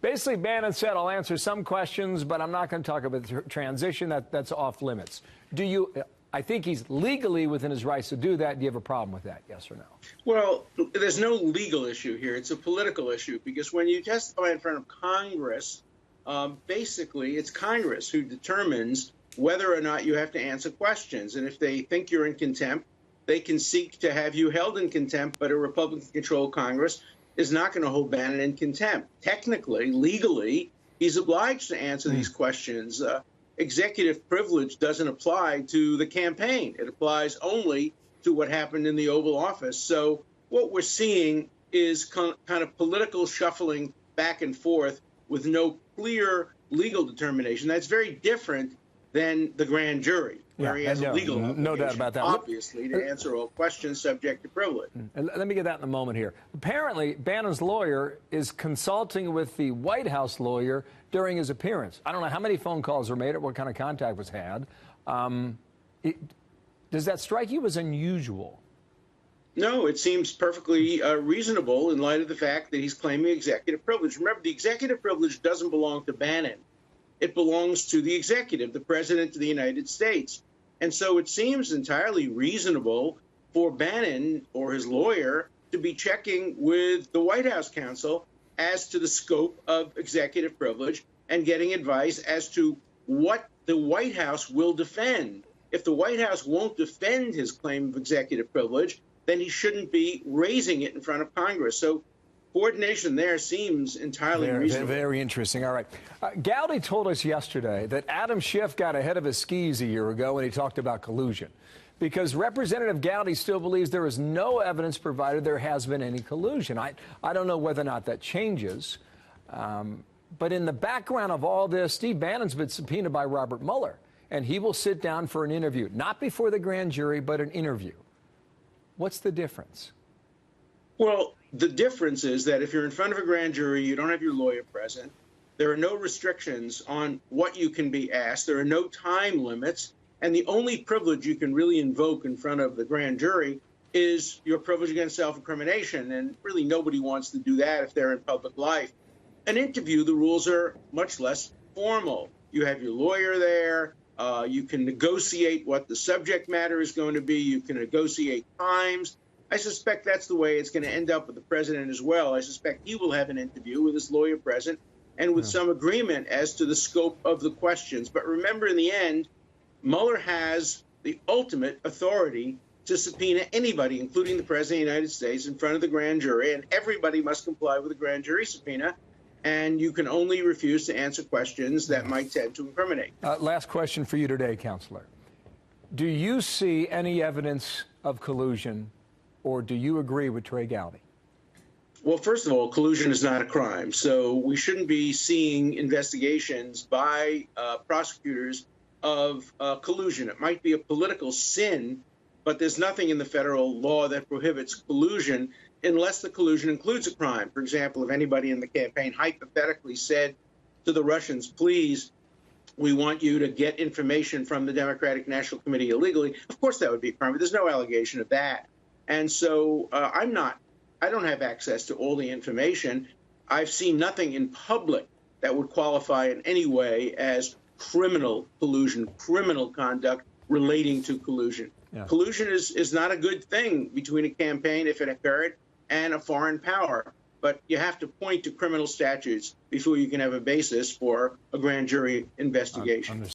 Basically, Bannon said, I'll answer some questions, but I'm not going to talk about the transition. That's off limits. I think he's legally within his rights to do that. Do you have a problem with that, yes or no? Well, there's no legal issue here. It's a political issue, because when you testify in front of Congress, basically it's Congress who determines whether or not you have to answer questions. And if they think you're in contempt, they can seek to have you held in contempt, but a Republican-controlled Congress is not going to hold Bannon in contempt. Technically, legally, he's obliged to answer these questions. Executive privilege doesn't apply to the campaign. It applies only to what happened in the Oval Office. So what we're seeing is kind of political shuffling back and forth with no clear legal determination. That's very different than the grand jury, where he has a legal obligation, no doubt about that, obviously, to answer all questions subject to privilege. And let me get that in a moment here. Apparently, Bannon's lawyer is consulting with the White House lawyer during his appearance. I don't know how many phone calls were made or what kind of contact was had. Does that strike you as unusual? No, it seems perfectly reasonable in light of the fact that he's claiming executive privilege. Remember, the executive privilege doesn't belong to Bannon. It belongs to the executive, the president of the United States. And so it seems entirely reasonable for Bannon or his lawyer to be checking with the White House counsel as to the scope of executive privilege and getting advice as to what the White House will defend. If the White House won't defend his claim of executive privilege, then he shouldn't be raising it in front of Congress. So coordination there seems entirely reasonable. Very interesting. All right. Gowdy told us yesterday that Adam Schiff got ahead of his skis a year ago when he talked about collusion, because Representative Gowdy still believes there is no evidence provided there has been any collusion. I don't know whether or not that changes. But in the background of all this, Steve Bannon's been subpoenaed by Robert Mueller, and he will sit down for an interview, not before the grand jury, but an interview. What's the difference? Well, the difference is that if you're in front of a grand jury, you don't have your lawyer present. There are no restrictions on what you can be asked. There are no time limits. And the only privilege you can really invoke in front of the grand jury is your privilege against self-incrimination. And really nobody wants to do that if they're in public life. An interview, the rules are much less formal. You have your lawyer there. You can negotiate what the subject matter is going to be. You can negotiate times. I suspect that's the way it's going to end up with the president as well. I suspect he will have an interview with his lawyer present and with some agreement as to the scope of the questions. But remember, in the end, Mueller has the ultimate authority to subpoena anybody, including the president of the United States, in front of the grand jury, and everybody must comply with the grand jury subpoena. And you can only refuse to answer questions that might tend to incriminate. Last question for you today, Counselor. Do you see any evidence of collusion, or do you agree with Trey Gowdy? Well, first of all, collusion is not a crime. So we shouldn't be seeing investigations by prosecutors of collusion. It might be a political sin, but there's nothing in the federal law that prohibits collusion unless the collusion includes a crime. For example, if anybody in the campaign hypothetically said to the Russians, please, we want you to get information from the Democratic National Committee illegally, of course that would be a crime, but there's no allegation of that. And so I don't have access to all the information. I've seen nothing in public that would qualify in any way as criminal collusion, criminal conduct relating to collusion. Yeah. Collusion is not a good thing between a campaign, if it occurred, and a foreign power. But you have to point to criminal statutes before you can have a basis for a grand jury investigation.